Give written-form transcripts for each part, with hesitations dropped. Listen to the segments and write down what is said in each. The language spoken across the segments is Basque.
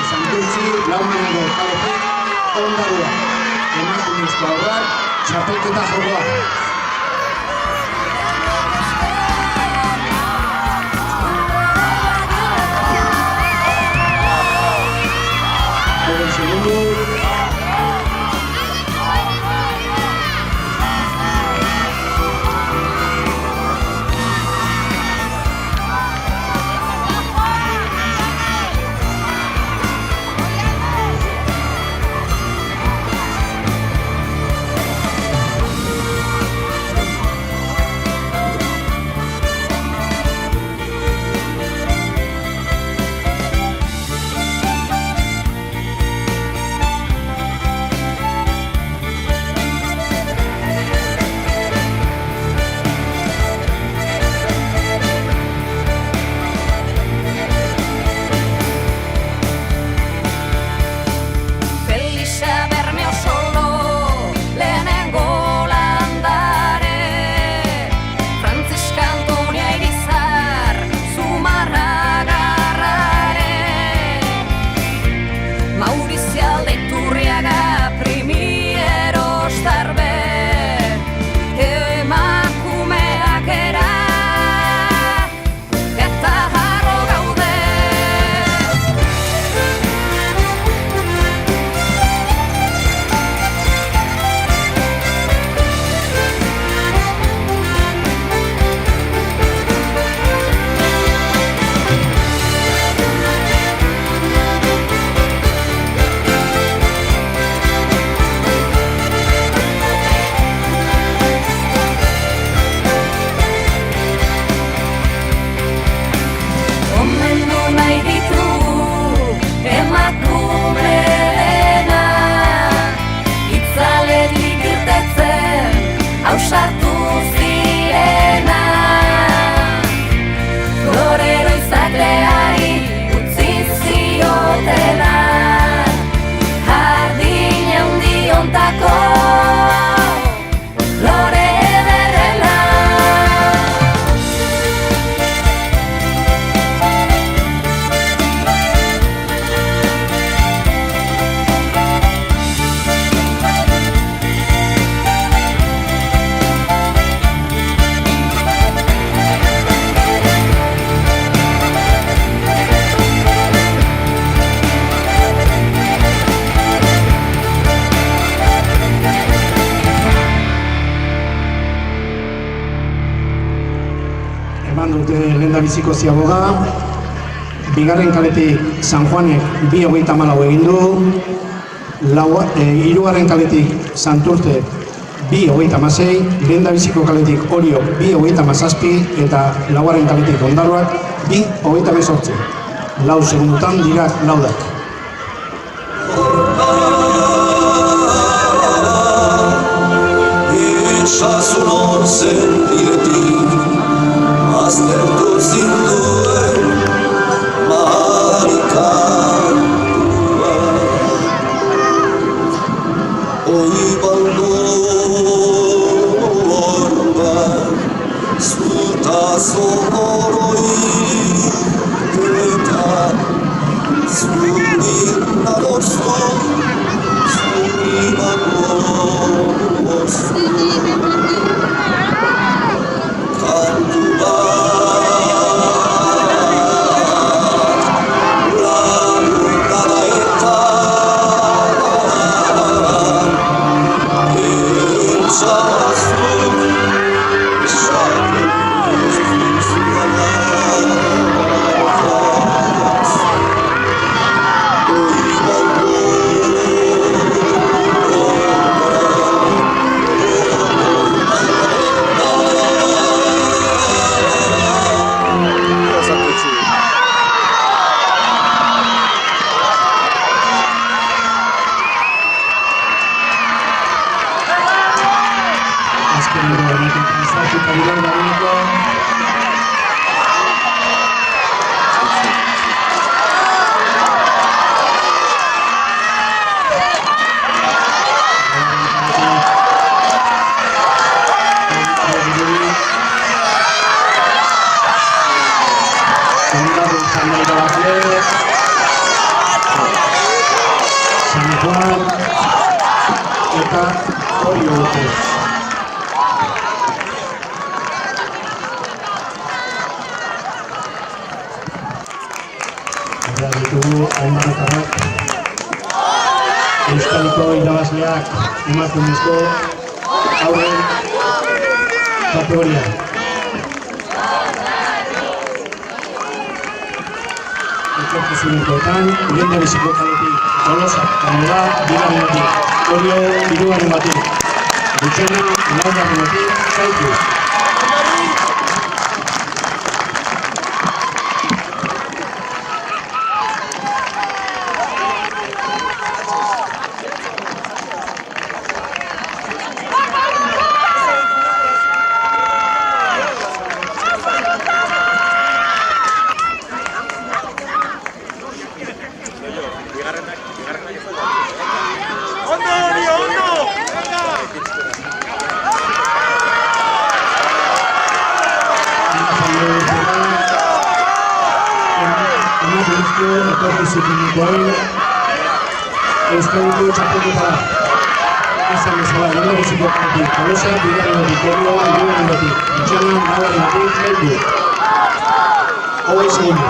Santurtzi, Laumanako kaletik, ondarua. Emakumezko aurrak, txapelketa jokoa. Segundo. Sartu zirena Lorero izakleari utzi ziotela Jardin handi hontako lore ederrena Eman dute lehendabiziko ziaboga, bigarren kaletik San Juanek 2:34 egin du, hirugarren kaletik Santurce 2:36, lehendabiziko kaletik Orio 2:37 eta laugarren kaletik Ondarroak 2:28. 4 segundutan dira laudak. Esasun hor sentiretik aztertu zinduen marikatua Oi baldor bat zuta zoroi eta zuri nadozo zuri nadozo Kantu bat laguntada eta entzazun esaten zuzudala Oi eta hori urte. Eta ditugu hainbatetarrak Euskadiko irabazleak emakumezko haurren kategoria. Etorkizunekoetan, lehendabiziko kaletik, Tolosa, Kanela, bigarren batik, Orio, hirugarren batik, Dutxena, laugarren batik, Zaitu. Euskadiko txapelketa izan bezala lehendabiziko kaletik, Tolosa, bigarren batik, Orio, hirugarren batik, Dutxena, laugarren batik, Zaitu. 20 segundu.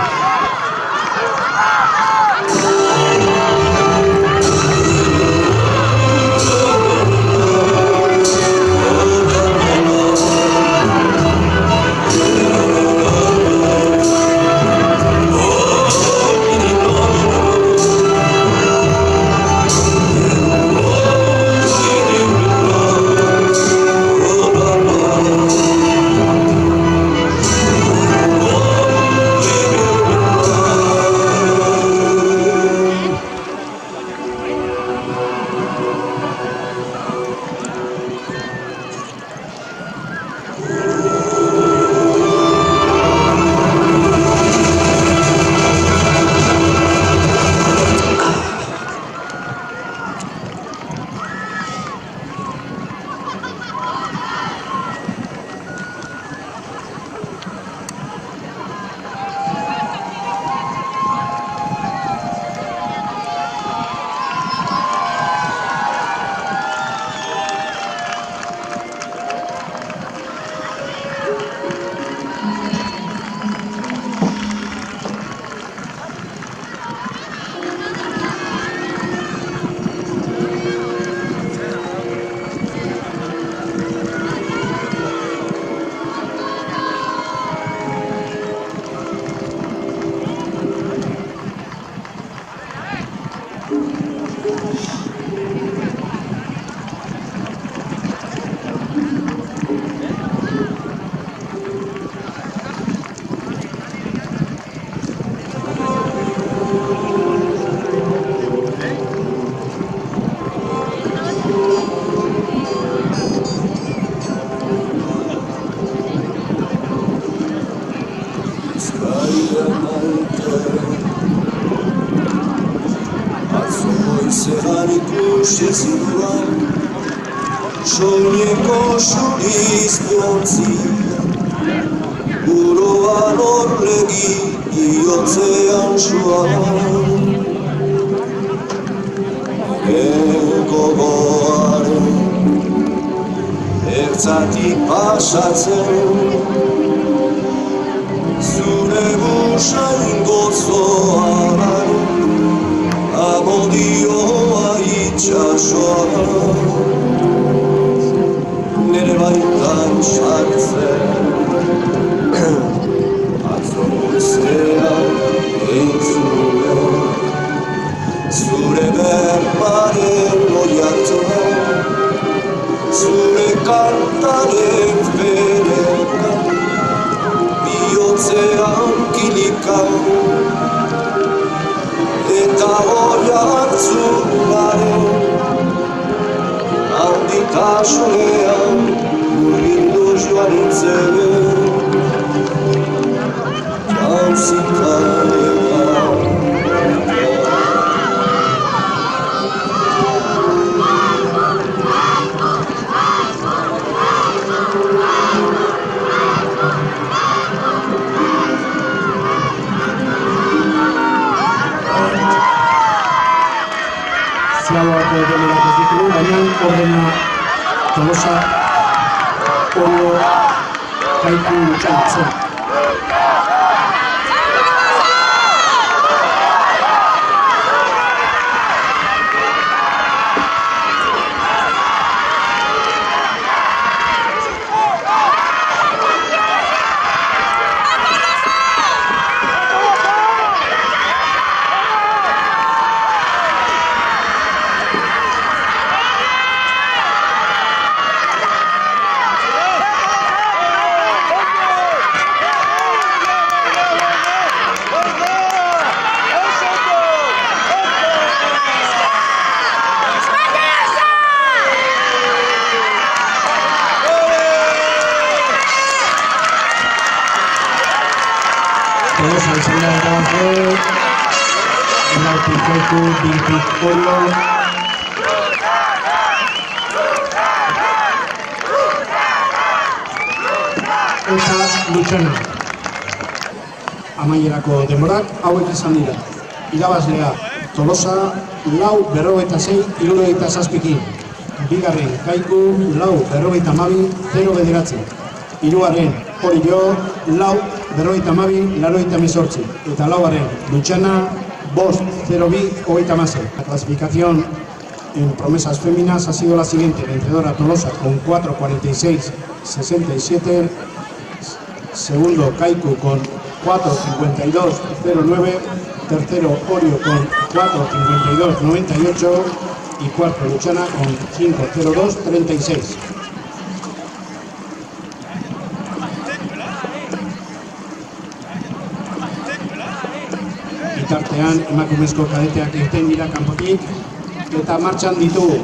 Goizean ikusi zinduan, soineko suriz biontzia, buruan horregi iotzean suan. Gogoaren ertzatik pasatzen, zure busain gozoa amodioa itxasoa, nere baitan sartzen, atzo goizean entzuen, zure berbaren oiartzua, zure kantaren fereka, bihotzean kilikan, eta hoi hartzunaren handitasunean urbildu joan nintzen jauzikanean. Ziagoak denerak ez ditugu, baina ordena Tolosa, Orio, Kaiku, Luchana. Tolosa izan da erabaze, Lautik Kaiku, Bitik Orio, eta Luchana. Amaierako denborak hauek izan dira. Irabazlea Tolosa 4:56-77. Bigarren Kaiku 4:52-0-9. Hirugarren Orio 4:52-88. Eta laugarren Luchana 5:02-36. La clasificación en promesas féminas ha sido la siguiente: vencedora Tolosa con 4:46-67, segundo Kaiku con 4:52-09, tercero Orio con 4:52-98 y cuarto Luchana con 5:02-36. Bitartean emakumezko kadeteak irten dira kanpotik eta martxan ditugu.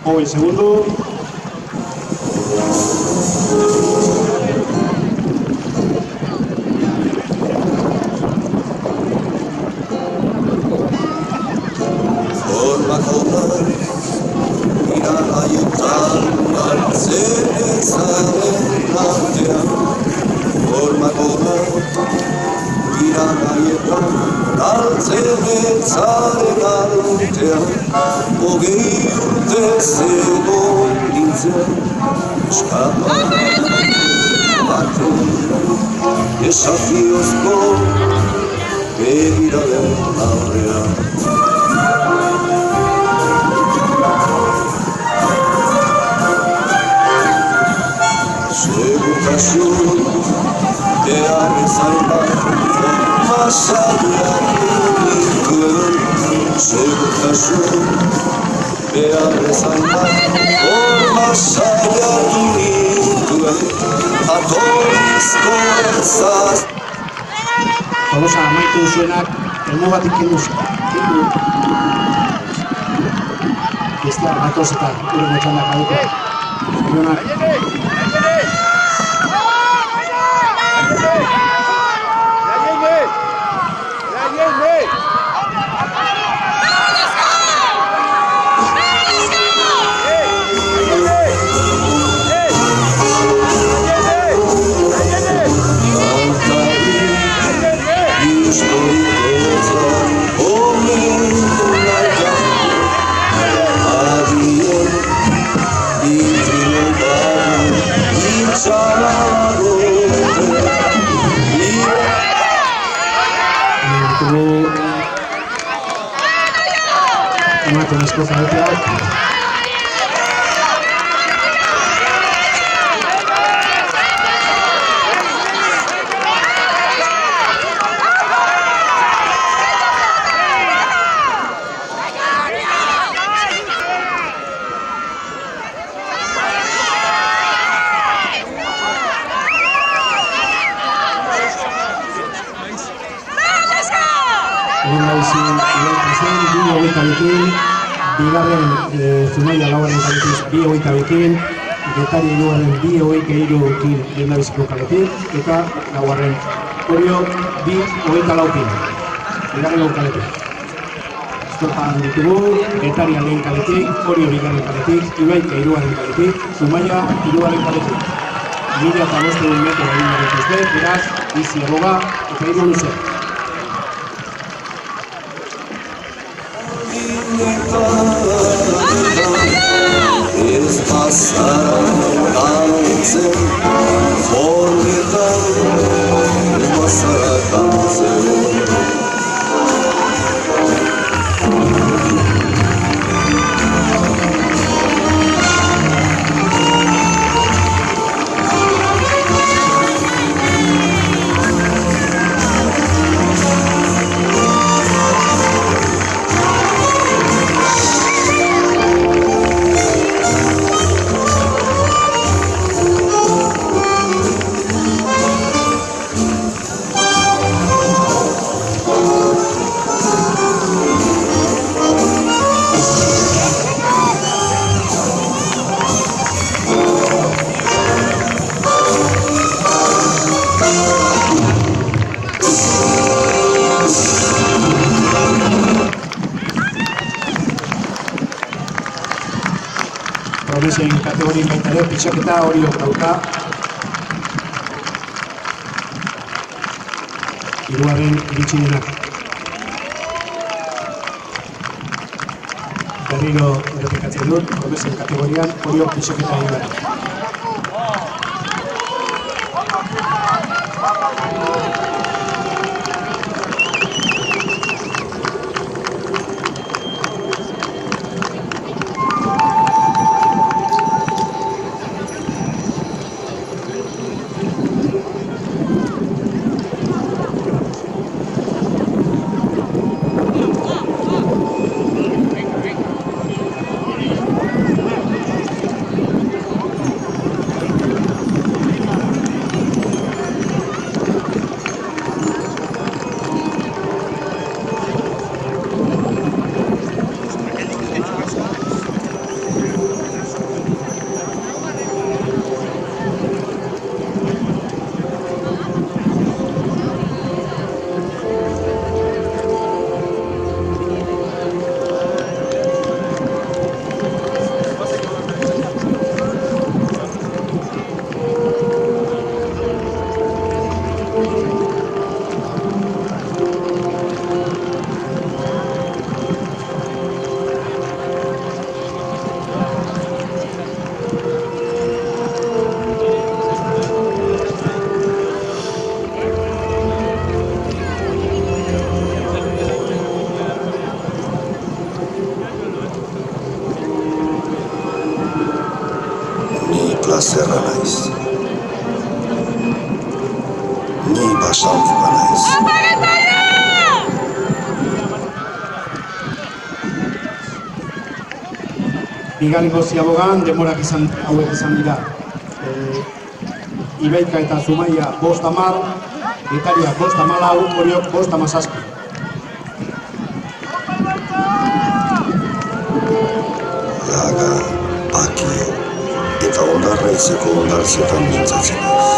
Hoy segundo. Desafiozko begiraren aurrean segurtasun beharrezan bat masaiak nituen segurtasun beharrezan bat masaiak nituen atorrizko erzaz. Tolosa amaitu zuenak elmugatik kendu. Bestia batoz eta gure motxandak adute. Zorionak. Emakumezko kadeteak bigarren Zumaia laugarren kaletiz 2:22, Getari hirugarren 2:23 lehendabiziko kaletik, eta laugarren Orio 2:24 bigarren kaletik. multzotan ditugu, Getaria lehen kaletik, Orio bigarren kaletik, Ibaika hirugarren kaletik, Zumaia hirugarren kaletik. 1500 metro egin dituzte, beraz, bizi erroba eta hiru luze. Ez bazaratzen, forgetan, ez bazaratzen. Promesen kategorien baita ere, pitxaketa Oriok dauka. Hirugarren iritsi denak. Berriro errepikatzen dut, promesen kategorian Oriok pitxaketa egin gara. Plazerra naiz. Ni basanfuga naiz. Bigarrengo ziabogan, demorak hauek izan dira. Ibaika eta Zumaia 5-10, Getaria 5-14, Oriok 5-17. Laga, baki, eta ondarra izeko ondartzetan mintzatzen naiz.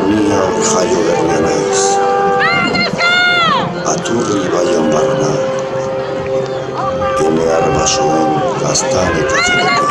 Ni hau jaio berria naiz. Aturri ibaian barna, ene arbasoen gaztan eta zeneko.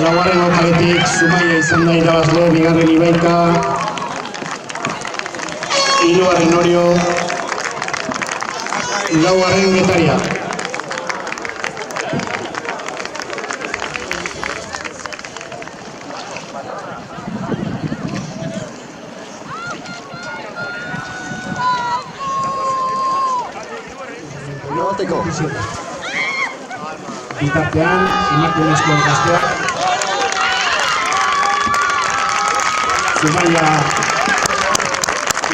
Laugarren lokaletik Zumaia izan da irabazle, bigarren Ibaika, hirugarren Orio, laugarren Getaria. Bitartean, emakumezko gazteak Zumaia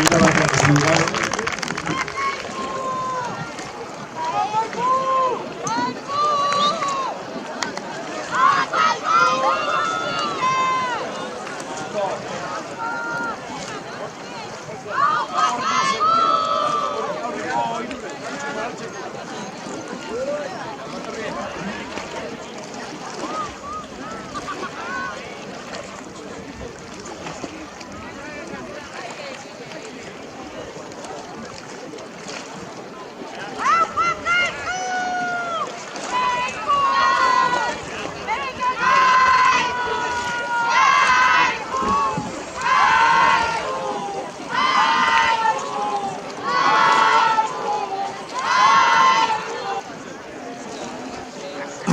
irabakiak izan dira.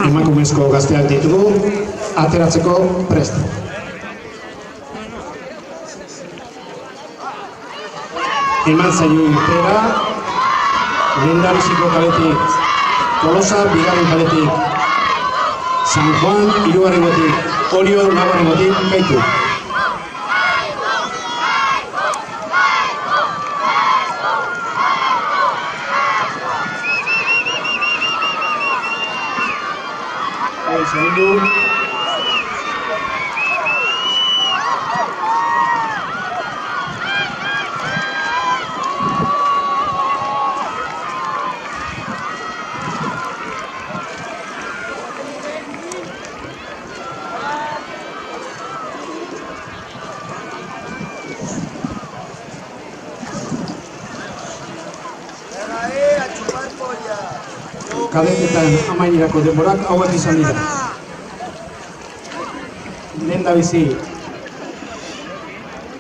Emakumezko gazteak ditugu, ateratzeko prest. Eman zaio irteera, lehendabiziko kaletik Tolosa, bigarren kaletik San Juan, hirugarrengotik Orio, laugarrengotik Kaiku. Segundo. Kadetetan amaierako denborak hauek izan dira. Lehendabizi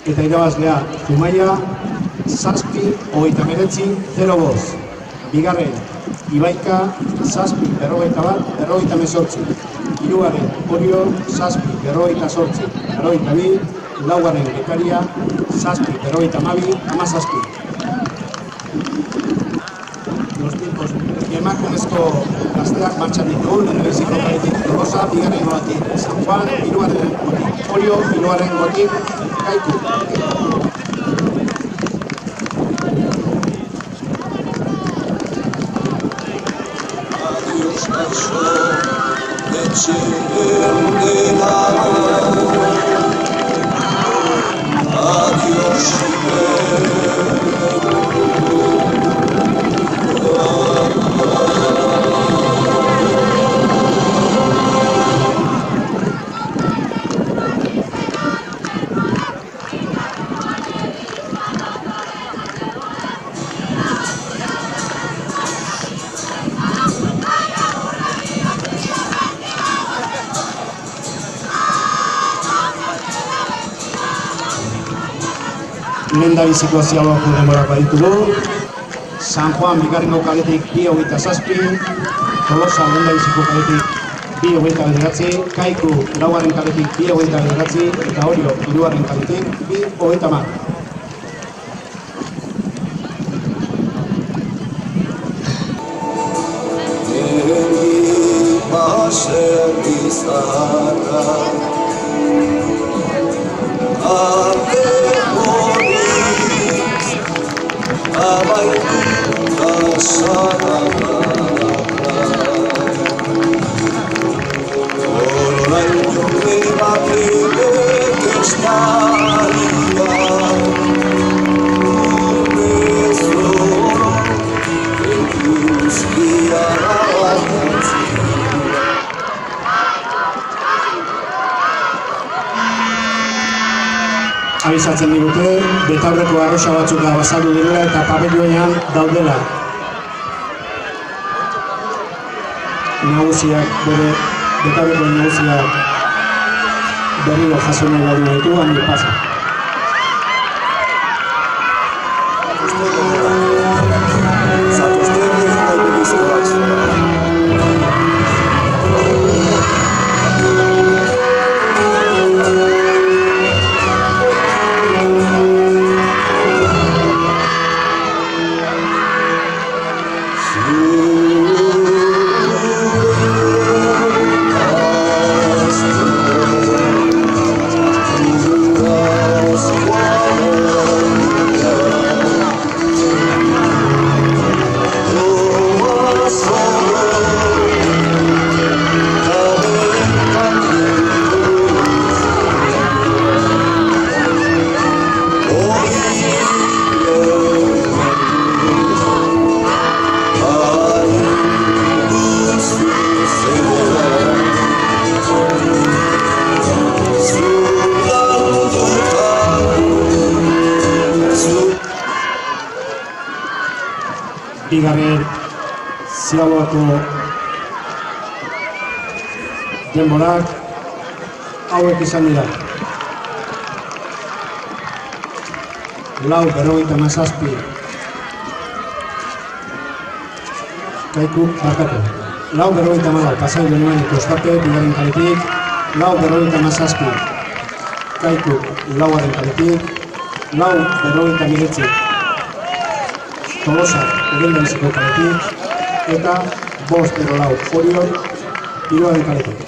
eta irabazlea Zumaia 7:29-05. Bigarren Ibaika 7:41-58. Hirugarren Orio 7:48-52. Laugarren Getaria 7:52-17. Los tiempos emakumezko gazteak martxan ditugu, lehendabiziko kaletik Tolosa, bigarren gotik San Juan, hirugarren gotik Orio, hirugarren gotik Kaiku. Adiós canción de Chilena. Adiós Lehendabiziko ziagoako denborak baditugu. San Juan bigarrengo kaletik 2:27, Tolosa lehendabiziko kaletik 2:29, Kaiku laugarren kaletik 2:29 eta Orio hirugarren kaletik 2:30. Abizatzen digute, betaurreko arrosa batzuk bazaldu direla eta pabelioean daudela. Nagusiak, betaurreko nagusiak berriro jaso nahi badu ditu, handi pasa. Ziaboako denborak hauek izan dira. 4:57. Kaiku barkatu. 4:54. Pasai genuen Kostape bigarren kaletik. 4:57. Kaiku laugarren kaletik. 4:59. Tolosa lehendabiziko kaletik. Eta 5:04. Orion hirugarren kaletik.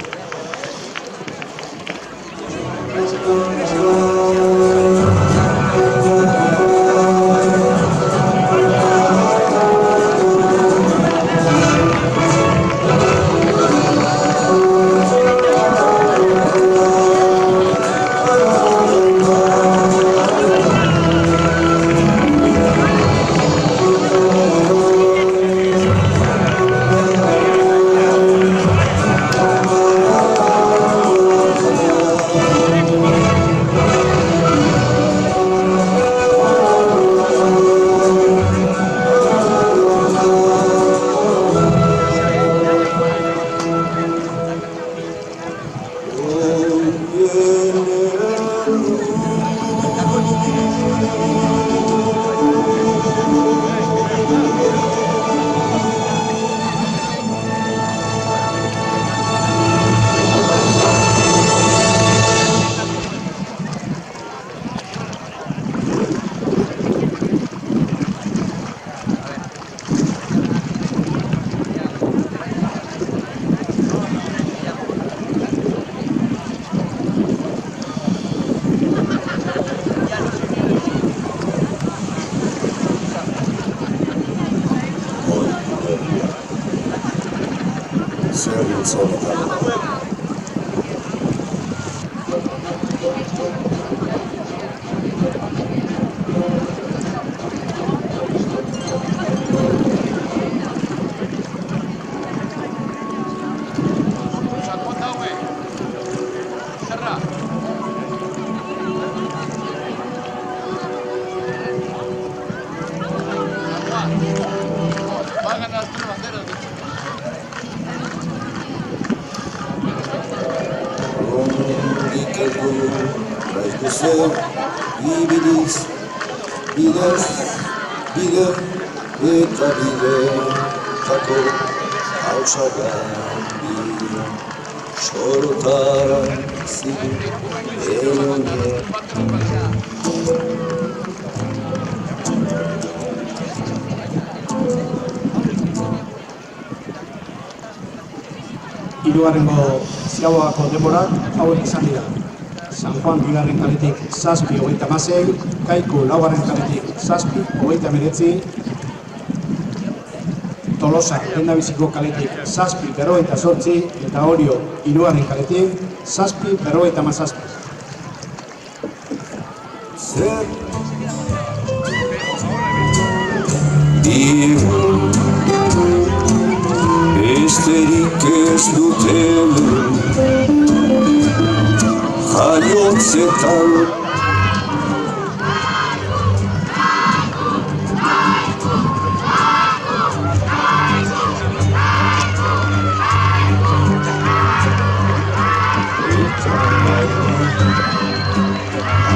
Ibidiz, bidez, bide, eta bidetako hausagan bide, sorotara zidu, eronie. Hirugarrengo Ziaboako denborak hauek izan dira. San Juan bigarren kaletik 7:36, Kaiku laugarren kaletik 7:39, Tolosa lehendabiziko kaletik 7:58 eta Orio hirugarren kaletik 7:57. Zer digu besterik ez duten jaiotzetan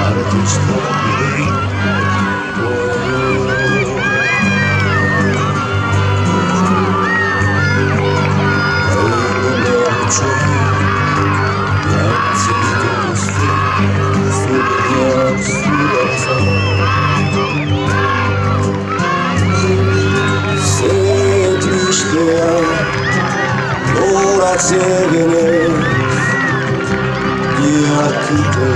artista Zegenez, jakite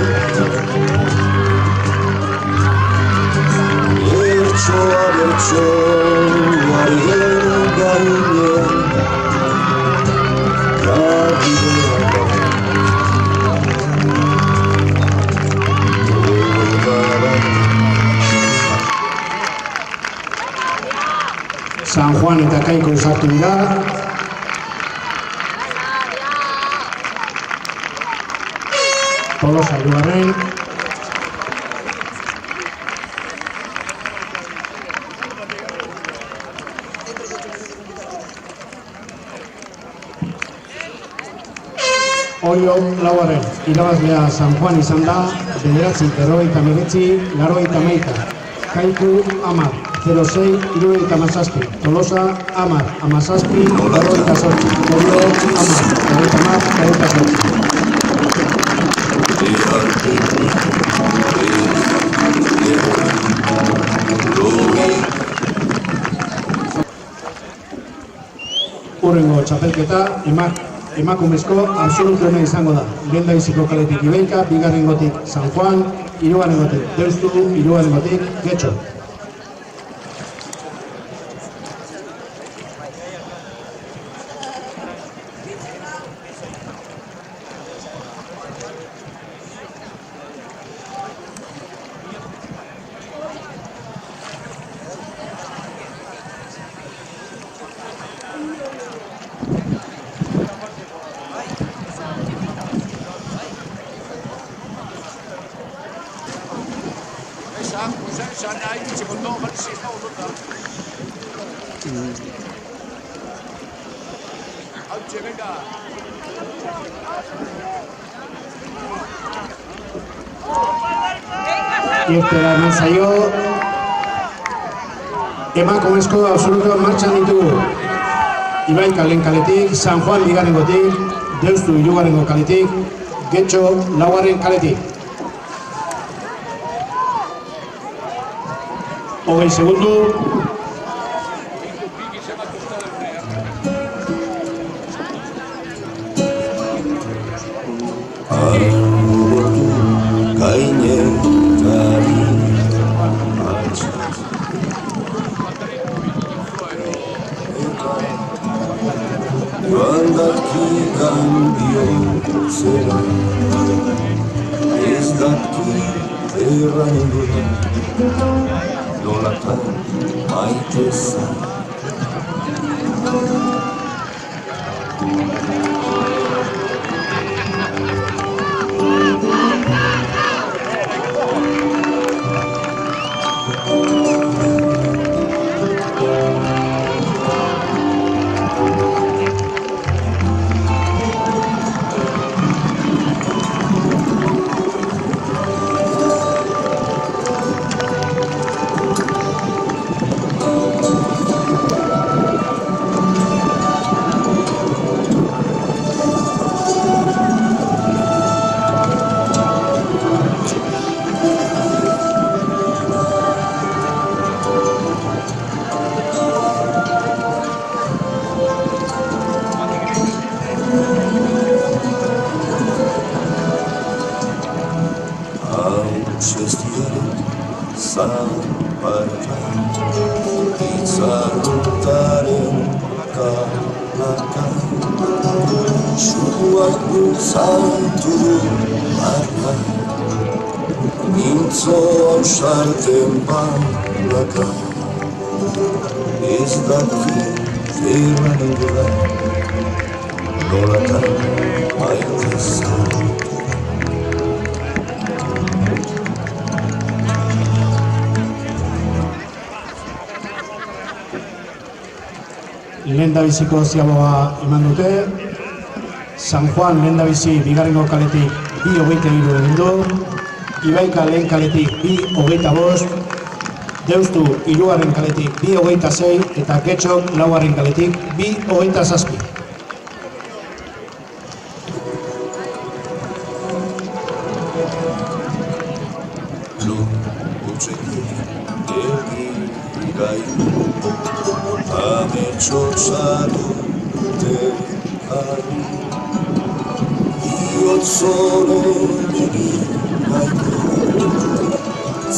bertso argen gainean San Juan eta Kaiku sartu dira. Tolosa hirugarren. Oio laugarren, irabazlea San Juan izan da, 9-49, 81. Kaiku 10, 06, 77. Tolosa 10, 17, 98. Oio 10, 98. Urrengo txapelketa, emakumezko absolutuena izango da. Lehendabiziko kaletik Ibaika, bigarrengotik San Juan, hirugarrengotik Deustu, hirugarrengotik Getxo. Irtera eman zaio, emakumezko absolutuan martxan ditugu. Ibaika lehen kaletik, San Juan bigarrengotik, Deustu hirugarrengo kaletik, Getxo laugarren kaletik. 20 segundu. Joandaki cambio zera, ez daki errango da, nolatan maite zen. Itzarutaren kalaka, suak bultzatu du marka, nintzo ausarten bandaka, ez daki errango da, nolatan maite zen. Lehendabiziko ziaboga eman dute. San Juan lehendabizi bigarrengo kaletik 2:23 egin du. Ibaika lehen kaletik 2:25. Deustu hirugarren kaletik 2:26 eta Getxok laugarren kaletik 2:27.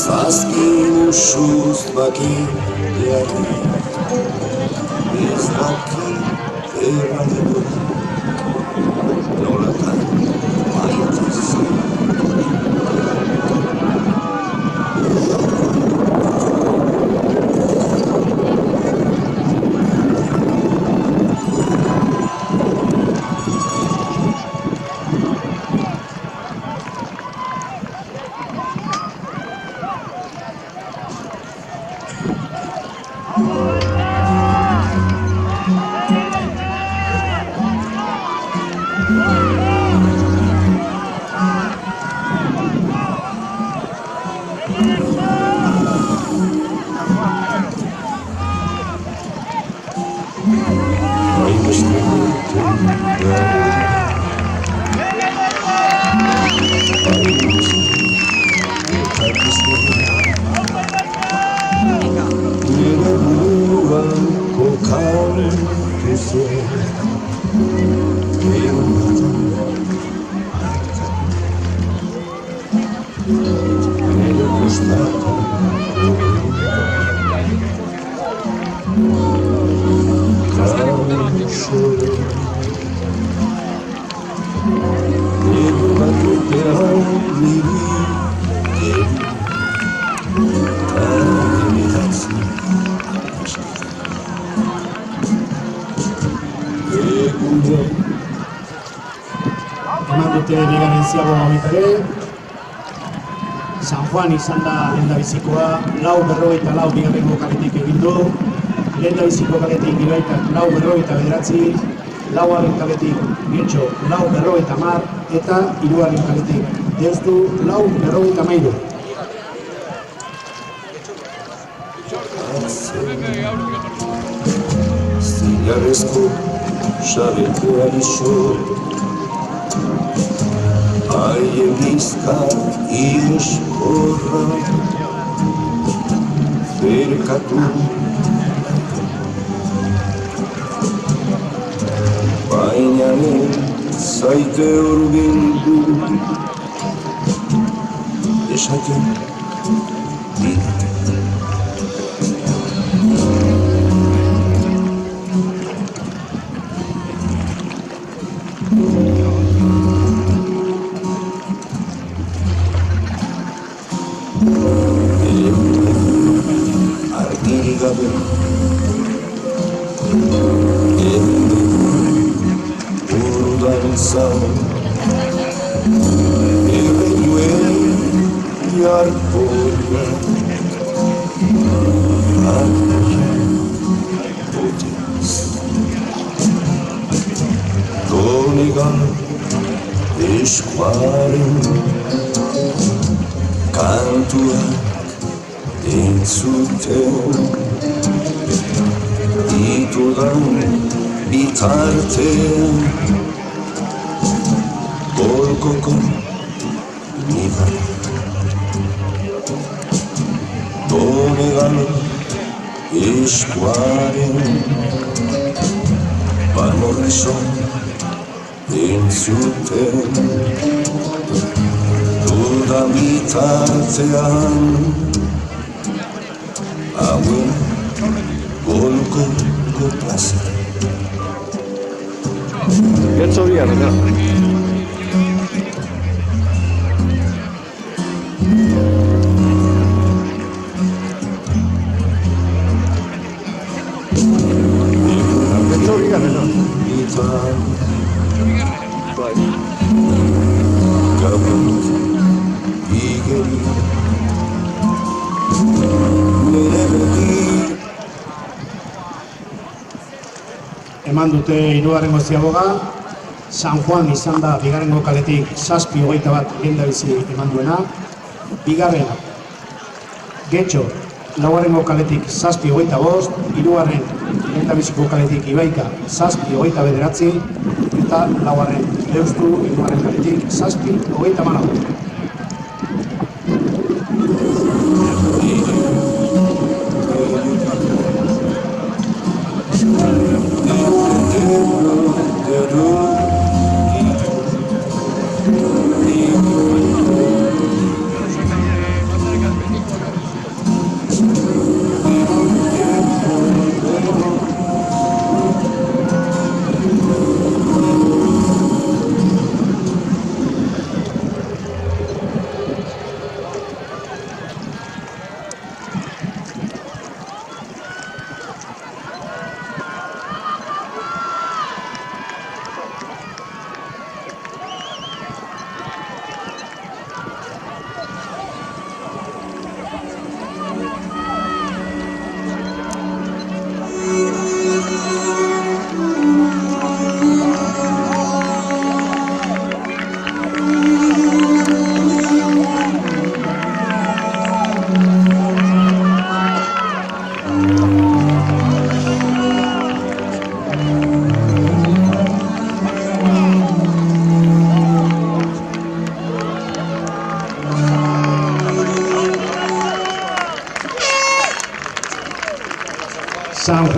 Zazkin usuz bakideari, ez daki errango da, nolatan maite zen. Nire buruan kokatu zuen egun bat nire kostako kausore egun bat urtean niri Eman dute bigarren ziago baita ere. San Juan izan da lehendabizikoa, 4:44 bigarrengo kaletik egin du. Lehendabiziko kaletik Ibaitak 4:49, laugarren kaletik Getxo 4:50 eta hirugarren kaletik Deustu 4:53. Zilarrezko sabekoari zor haien bizkar ieskorra zerkatu baina zaite hurbildu esaten didate. Argirik gabe urdantzan erreioen jarpoia potez donegan eskuaren kantuak entzuten ditudan bitartean golkoko nidan donegan eskuaren panorreson entzuten dudan bitartean hauen golkoko plaza. Getxo bian, ja. Getxo bian, ja. Bai. Gabut igeri nire beti Eman dute hirugarrengo ziaboga. San Juan izan da bigarrengo kaletik 7:21 lehendabizi eman duena. Bigarren Getxo laugarrengo kaletik 7:25, hirugarren lehendabiziko kaletik Ibaika 7:29 eta laugarren Deustu hirugarren kaletik 7:34.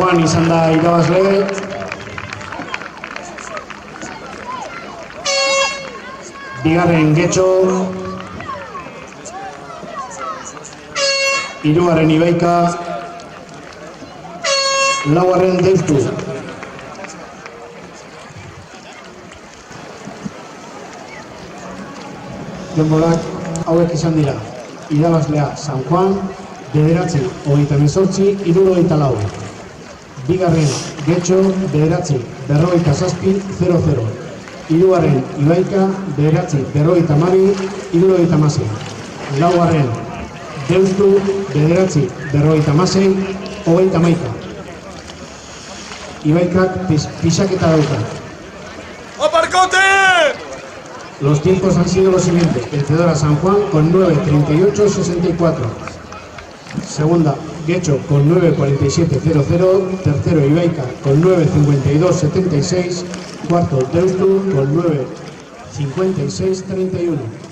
Juan izan da irabazle. Bigarren Getxo. Hirugarren Ibaika. Laugarren Deustu. Denborak hauek izan dira. Irabazlea San Juan, 9-28-74. Bigarren Getxo, 9-57-00. Hirugarren Ibaika, 9-52-76. Laugarren Deustu, 9-56-30. Ibaikak pisaketa dauka. ¡Aparcote! Los tiempos han sido los siguientes. Vencedora San Juan con 9.38.64. Segunda Getxo con 9.47.00. Tercero Ibaika con 9.52.76. Cuarto Deustu con 9.56.31.